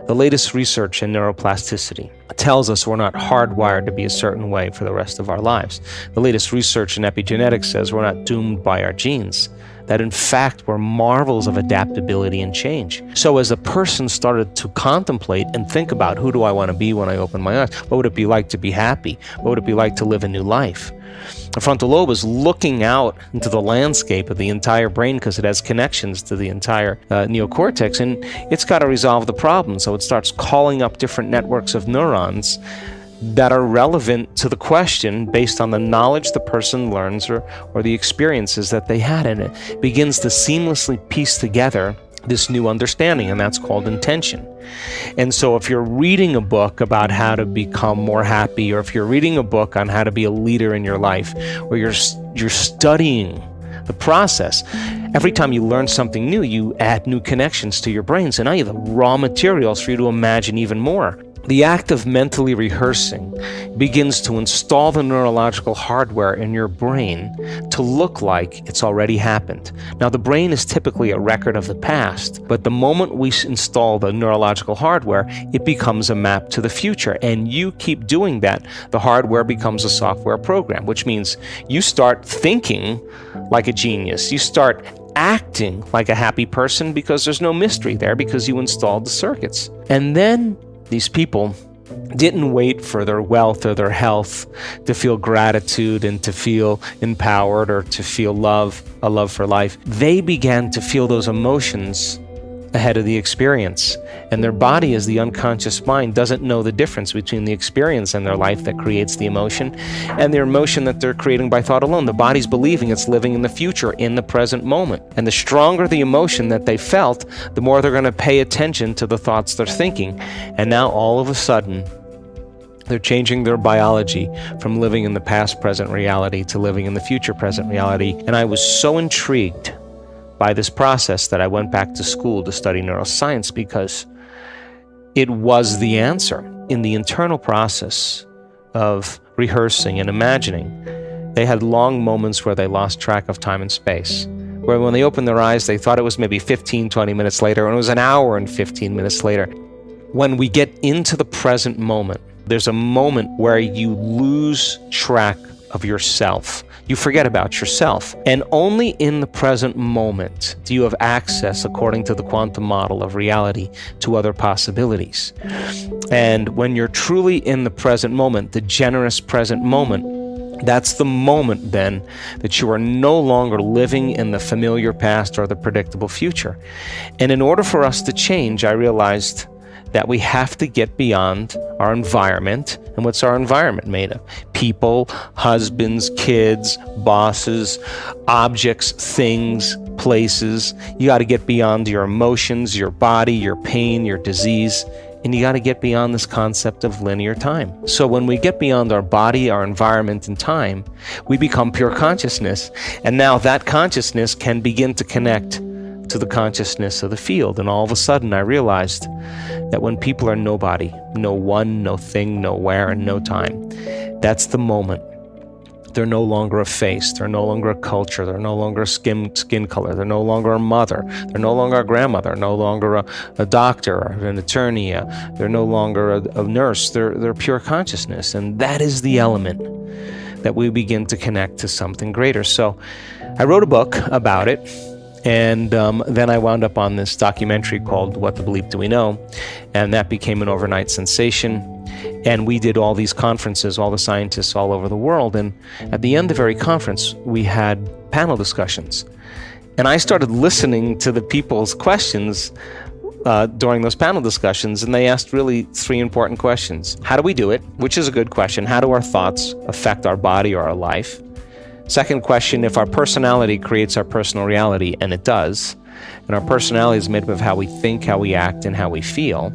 The latest research in neuroplasticity tells us we're not hardwired to be a certain way for the rest of our lives. The latest research in epigenetics says we're not doomed by our genes, that in fact we're marvels of adaptability and change. So as a person started to contemplate and think about, who do I want to be when I open my eyes? What would it be like to be happy? What would it be like to live a new life? The frontal lobe is looking out into the landscape of the entire brain because it has connections to the entire neocortex, and it's got to resolve the problem. So it starts calling up different networks of neurons that are relevant to the question based on the knowledge the person learns or the experiences that they had, and it begins to seamlessly piece together this new understanding, and that's called intention. And so if you're reading a book about how to become more happy, or if you're reading a book on how to be a leader in your life, or you're studying the process, every time you learn something new, you add new connections to your brain. So now you have the raw materials for you to imagine even more. The act of mentally rehearsing begins to install the neurological hardware in your brain to look like it's already happened. Now, the brain is typically a record of the past, but the moment we install the neurological hardware, it becomes a map to the future. And you keep doing that, the hardware becomes a software program, which means you start thinking like a genius. You start acting like a happy person because there's no mystery there, because you installed the circuits. And then these people didn't wait for their wealth or their health to feel gratitude and to feel empowered or to feel love, a love for life. They began to feel those emotions ahead of the experience. And their body, as the unconscious mind, doesn't know the difference between the experience in their life that creates the emotion and the emotion that they're creating by thought alone. The body's believing it's living in the future, in the present moment. And the stronger the emotion that they felt, the more they're going to pay attention to the thoughts they're thinking. And now all of a sudden, they're changing their biology from living in the past present reality to living in the future present reality. And I was so intrigued by this process that I went back to school to study neuroscience, because it was the answer. In the internal process of rehearsing and imagining, they had long moments where they lost track of time and space, where when they opened their eyes, they thought it was maybe 15, 20 minutes later, and it was an hour and 15 minutes later. When we get into the present moment, there's a moment where you lose track of yourself. You forget about yourself. And only in the present moment do you have access, according to the quantum model of reality, to other possibilities. And when you're truly in the present moment, the generous present moment, that's the moment then that you are no longer living in the familiar past or the predictable future. And in order for us to change, I realized that we have to get beyond our environment. And what's our environment made of? People, husbands, kids, bosses, objects, things, places. You got to get beyond your emotions, your body, your pain, your disease, and you got to get beyond this concept of linear time. So when we get beyond our body, our environment, and time, we become pure consciousness. And now that consciousness can begin to connect to the consciousness of the field. And all of a sudden I realized that when people are nobody, no one, no thing, no where, and no time, that's the moment. They're no longer a face, they're no longer a culture, they're no longer a skin color, they're no longer a mother, they're no longer a grandmother, no longer a doctor or an attorney, they're no longer a nurse, they're pure consciousness. And that is the element that we begin to connect to something greater. So I wrote a book about it. And then I wound up on this documentary called What the Bleep Do We Know? And that became an overnight sensation. And we did all these conferences, all the scientists all over the world. And at the end of every conference, we had panel discussions. And I started listening to the people's questions during those panel discussions. And they asked really three important questions. How do we do it? Which is a good question. How do our thoughts affect our body or our life? Second question, if our personality creates our personal reality, and it does, and our personality is made up of how we think, how we act, and how we feel,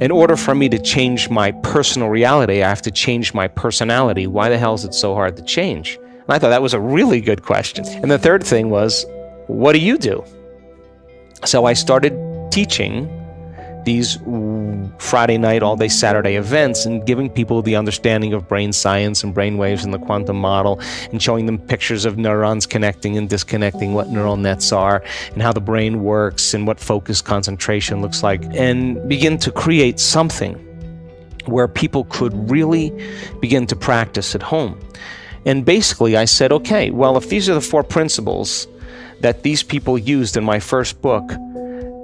in order for me to change my personal reality, I have to change my personality. Why the hell is it so hard to change? And I thought that was a really good question. And the third thing was, what do you do? So I started teaching these Friday night, all day Saturday events and giving people the understanding of brain science and brain waves and the quantum model, and showing them pictures of neurons connecting and disconnecting, what neural nets are and how the brain works and what focus concentration looks like, and begin to create something where people could really begin to practice at home. And basically I said, okay, well, if these are the 4 principles that these people used in my first book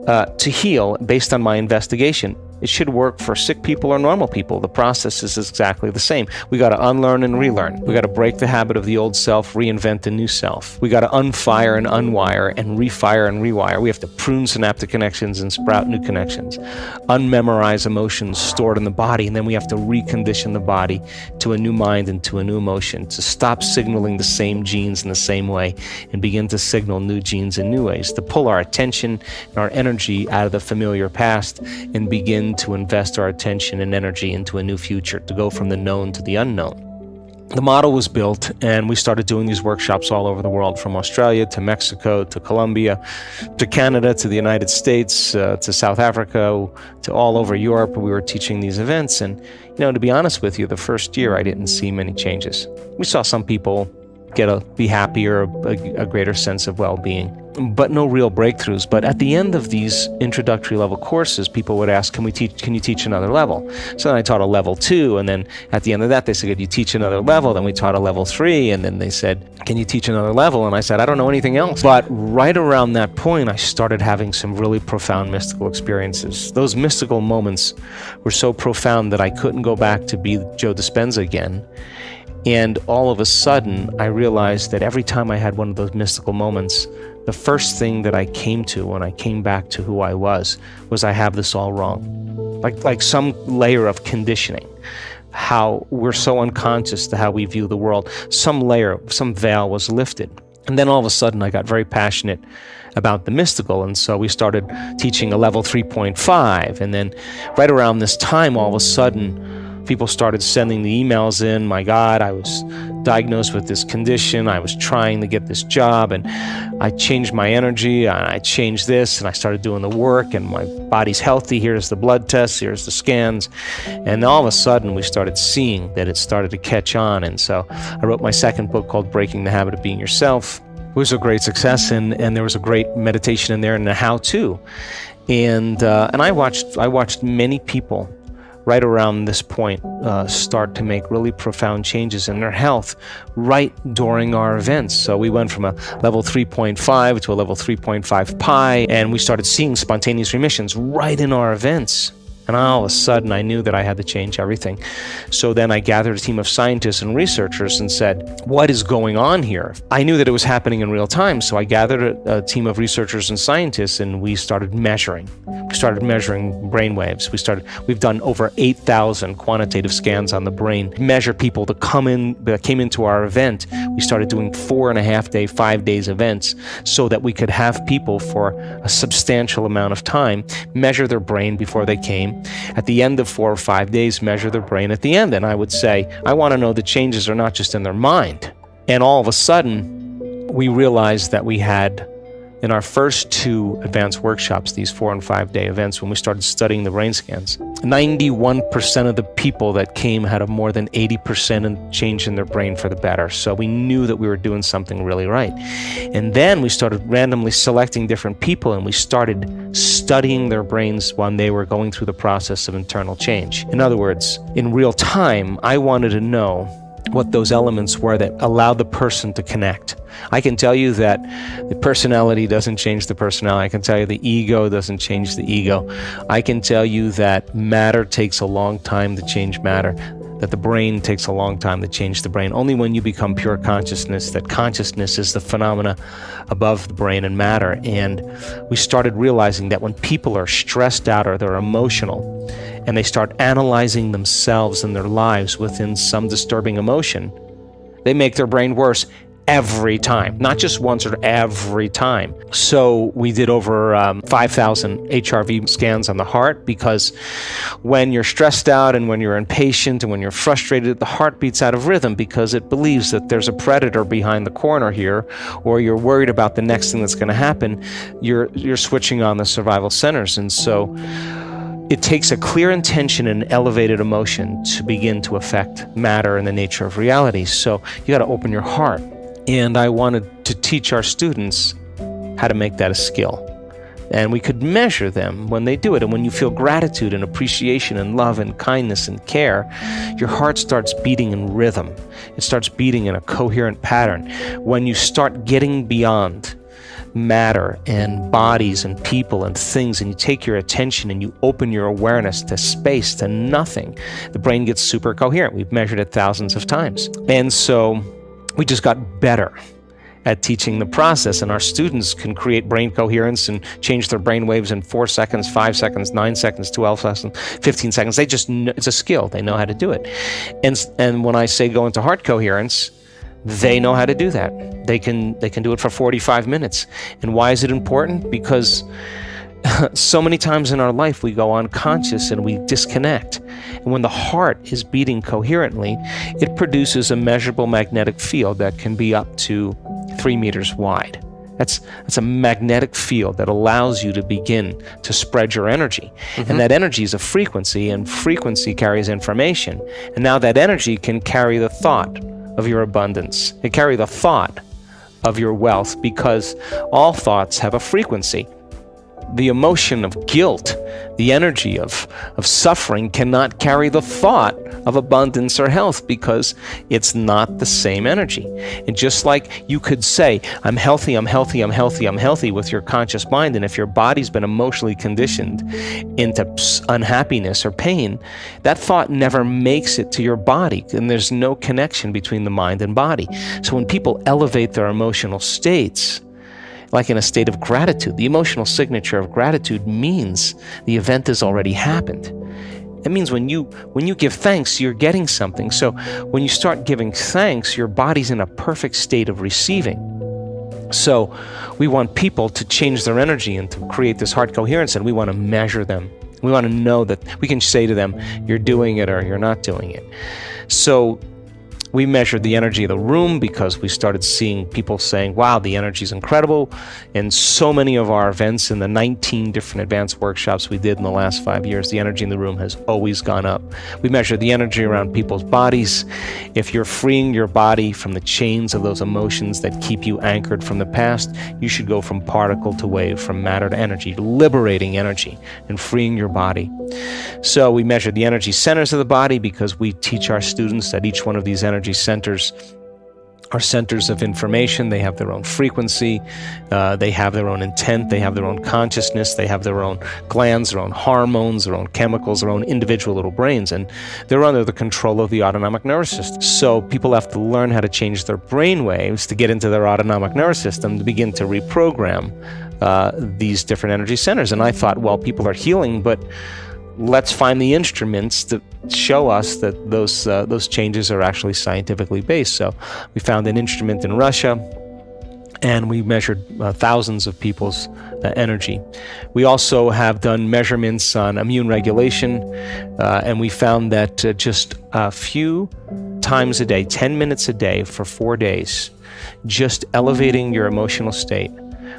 to heal based on my investigation, it should work for sick people or normal people. The process is exactly the same. We got to unlearn and relearn. We got to break the habit of the old self, reinvent a new self. We got to unfire and unwire and refire and rewire. We have to prune synaptic connections and sprout new connections. Unmemorize emotions stored in the body, and then we have to recondition the body to a new mind and to a new emotion, to stop signaling the same genes in the same way and begin to signal new genes in new ways, to pull our attention and our energy out of the familiar past and begin to invest our attention and energy into a new future, to go from the known to the unknown. The model was built, and we started doing these workshops all over the world, from Australia to Mexico to Colombia to Canada to the United States to South Africa to all over Europe. We were teaching these events, and to be honest with you, the first year I didn't see many changes. We saw some people be happier, a greater sense of well-being, but no real breakthroughs. But at the end of these introductory level courses, people would ask, can you teach another level? So then I taught a level 2, and then at the end of that, they said, could you teach another level? Then we taught a level 3, and then they said, can you teach another level? And I said, I don't know anything else. But right around that point, I started having some really profound mystical experiences. Those mystical moments were so profound that I couldn't go back to be Joe Dispenza again. And all of a sudden, I realized that every time I had one of those mystical moments, the first thing that I came to when I came back to who I was I have this all wrong. Like some layer of conditioning, how we're so unconscious to how we view the world. Some layer, some veil was lifted. And then all of a sudden, I got very passionate about the mystical, and so we started teaching a level 3.5. And then right around this time, all of a sudden, people started sending the emails in. My God, I was diagnosed with this condition. I was trying to get this job, and I changed my energy, and I changed this, and I started doing the work, and my body's healthy. Here's the blood tests, here's the scans. And all of a sudden, we started seeing that it started to catch on. And so I wrote my second book called Breaking the Habit of Being Yourself. It was a great success, and there was a great meditation in there and a how-to. And I watched many people right around this point start to make really profound changes in their health right during our events. So we went from a level 3.5 to a level 3.5 pi, and we started seeing spontaneous remissions right in our events. And all of a sudden, I knew that I had to change everything. So then I gathered a team of scientists and researchers and said, what is going on here? I knew that it was happening in real time, so I gathered a team of researchers and scientists, and we started measuring. We started measuring brainwaves. We've done over 8,000 quantitative scans on the brain. Measure people that came into our event. We started doing 4.5-day, 5 days events so that we could have people for a substantial amount of time measure their brain before they came. At the end of 4 or 5 days, measure their brain at the end. And I would say, I want to know the changes are not just in their mind. And all of a sudden, we realized that we had, in our first 2 advanced workshops, these 4 and 5 day events, when we started studying the brain scans, 91% of the people that came had a more than 80% change in their brain for the better. So we knew that we were doing something really right. And then we started randomly selecting different people, and we started studying their brains when they were going through the process of internal change. In other words, in real time, I wanted to know what those elements were that allowed the person to connect. I can tell you that the personality doesn't change the personality. I can tell you the ego doesn't change the ego. I can tell you that matter takes a long time to change matter, that the brain takes a long time to change the brain. Only when you become pure consciousness, that consciousness is the phenomena above the brain and matter. And we started realizing that when people are stressed out or they're emotional, and they start analyzing themselves and their lives within some disturbing emotion, they make their brain worse every time, not just once or every time. So we did over 5,000 HRV scans on the heart, because when you're stressed out and when you're impatient and when you're frustrated, the heart beats out of rhythm because it believes that there's a predator behind the corner here, or you're worried about the next thing that's going to happen. You're switching on the survival centers. And so It takes a clear intention and elevated emotion to begin to affect matter and the nature of reality. So you got to open your heart. And I wanted to teach our students how to make that a skill. And we could measure them when they do it. And when you feel gratitude and appreciation and love and kindness and care, your heart starts beating in rhythm. It starts beating in a coherent pattern. When you start getting beyond matter and bodies and people and things, and you take your attention and you open your awareness to space, to nothing, the brain gets super coherent. We've measured it thousands of times. And so we just got better at teaching the process, and our students can create brain coherence and change their brain waves in 4 seconds, 5 seconds, 9 seconds, 12 seconds, 15 seconds. They just know, it's a skill. They know how to do it. And when I say go into heart coherence, they know how to do that. They can do it for 45 minutes. And why is it important? Because so many times in our life we go unconscious and we disconnect. And when the heart is beating coherently, it produces a measurable magnetic field that can be up to 3 meters wide. That's a magnetic field that allows you to begin to spread your energy. Mm-hmm. And that energy is a frequency, and frequency carries information. And now that energy can carry the thought of your abundance. It carry the thought of your wealth, because all thoughts have a frequency. The emotion of guilt, the energy of suffering cannot carry the thought of abundance or health, because it's not the same energy. And just like you could say, I'm healthy, I'm healthy, I'm healthy, I'm healthy with your conscious mind, and if your body's been emotionally conditioned into unhappiness or pain, that thought never makes it to your body, and there's no connection between the mind and body. So when people elevate their emotional states, like in a state of gratitude, the emotional signature of gratitude means the event has already happened. It means when you give thanks, you're getting something. So when you start giving thanks, your body's in a perfect state of receiving. So we want people to change their energy and to create this heart coherence, and we want to measure them. We want to know that we can say to them, you're doing it or you're not doing it. So we measured the energy of the room, because we started seeing people saying, wow, the energy is incredible. And so many of our events in the 19 different advanced workshops we did in the last 5 years, the energy in the room has always gone up. We measured the energy around people's bodies. If you're freeing your body from the chains of those emotions that keep you anchored from the past, you should go from particle to wave, from matter to energy, liberating energy and freeing your body. So we measured the energy centers of the body, because we teach our students that each one of these energy centers are centers of information. They have their own frequency, they have their own intent, they have their own consciousness, they have their own glands, their own hormones, their own chemicals, their own individual little brains, and they're under the control of the autonomic nervous system. So people have to learn how to change their brain waves to get into their autonomic nervous system to begin to reprogram these different energy centers. And I thought, well, people are healing, but let's find the instruments to show us that those changes are actually scientifically based. So we found an instrument in Russia, and we measured thousands of people's energy. We also have done measurements on immune regulation, and we found that just a few times a day, 10 minutes a day for 4 days, just elevating your emotional state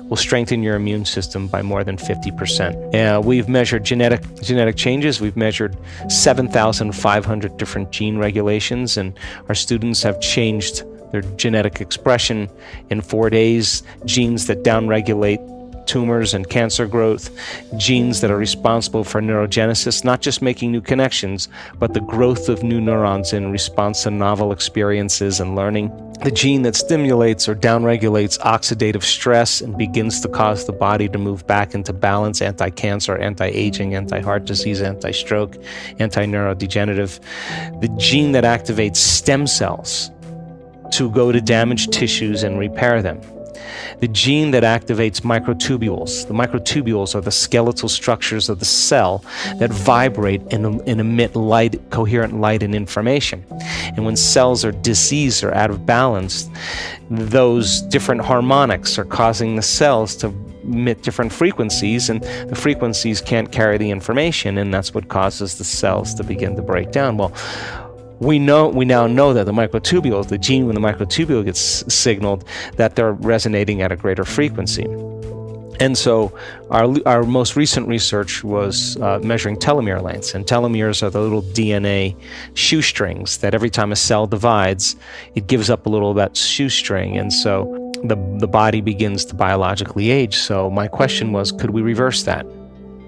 will strengthen your immune system by more than 50%. We've measured genetic changes. We've measured 7,500 different gene regulations, and our students have changed their genetic expression in 4 days. Genes that downregulate tumors and cancer growth, genes that are responsible for neurogenesis, not just making new connections, but the growth of new neurons in response to novel experiences and learning. The gene that stimulates or downregulates oxidative stress and begins to cause the body to move back into balance, anti-cancer, anti-aging, anti-heart disease, anti-stroke, anti-neurodegenerative. The gene that activates stem cells to go to damaged tissues and repair them. The gene that activates microtubules. The microtubules are the skeletal structures of the cell that vibrate and emit light, coherent light and information. And when cells are diseased or out of balance, those different harmonics are causing the cells to emit different frequencies, and the frequencies can't carry the information, and that's what causes the cells to begin to break down. Well, we now know that the microtubules, the gene when the microtubule gets signaled, that they're resonating at a greater frequency. And so our most recent research was measuring telomere lengths. And telomeres are the little DNA shoestrings that every time a cell divides, it gives up a little of that shoestring. And so the body begins to biologically age. So my question was, could we reverse that?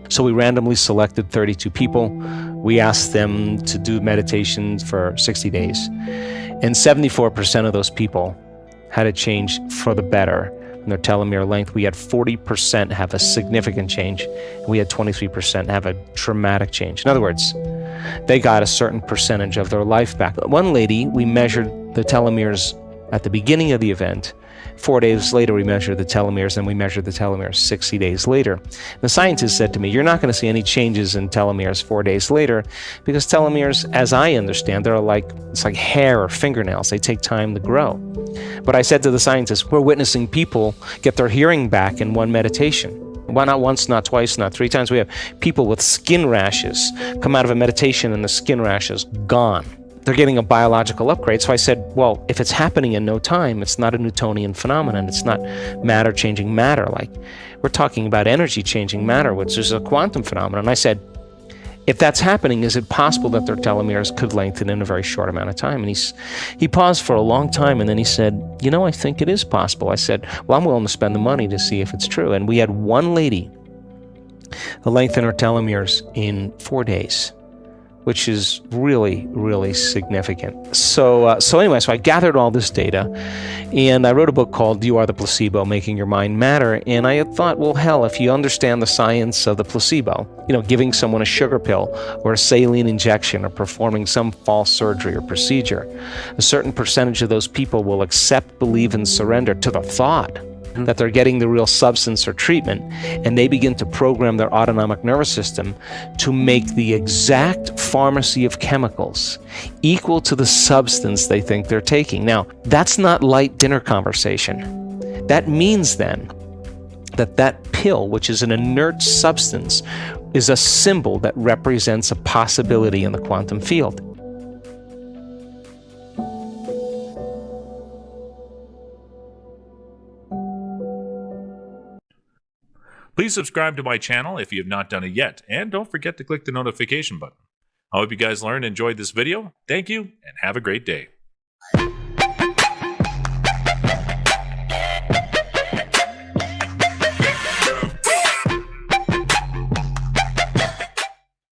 So we randomly selected 32 people. We asked them to do meditation for 60 days. And 74% of those people had a change for the better in their telomere length. We had 40% have a significant change. And we had 23% have a dramatic change. In other words, they got a certain percentage of their life back. One lady, we measured the telomeres at the beginning of the event. 4 days later, we measured the telomeres, and we measured the telomeres 60 days later. The scientist said to me, you're not going to see any changes in telomeres 4 days later, because telomeres, as I understand, it's like hair or fingernails. They take time to grow. But I said to the scientist, we're witnessing people get their hearing back in one meditation. Why not once, not twice, not 3 times? We have people with skin rashes come out of a meditation and the skin rash is gone. They're getting a biological upgrade. So I said, well, if it's happening in no time, it's not a Newtonian phenomenon. It's not matter changing matter. Like, we're talking about energy changing matter, which is a quantum phenomenon. I said, if that's happening, is it possible that their telomeres could lengthen in a very short amount of time? And he paused for a long time, and then he said, I think it is possible. I said, well, I'm willing to spend the money to see if it's true. And we had one lady lengthen her telomeres in 4 days, which is really, really significant. So anyway, I gathered all this data, and I wrote a book called You Are the Placebo, Making Your Mind Matter. And I had thought, well, hell, if you understand the science of the placebo, giving someone a sugar pill or a saline injection or performing some false surgery or procedure, a certain percentage of those people will accept, believe, and surrender to the thought that they're getting the real substance or treatment, and they begin to program their autonomic nervous system to make the exact pharmacy of chemicals equal to the substance they think they're taking. Now, that's not light dinner conversation. That means then that pill, which is an inert substance, is a symbol that represents a possibility in the quantum field. Please subscribe to my channel if you have not done it yet, and don't forget to click the notification button. I hope you guys learned and enjoyed this video. Thank you, and have a great day.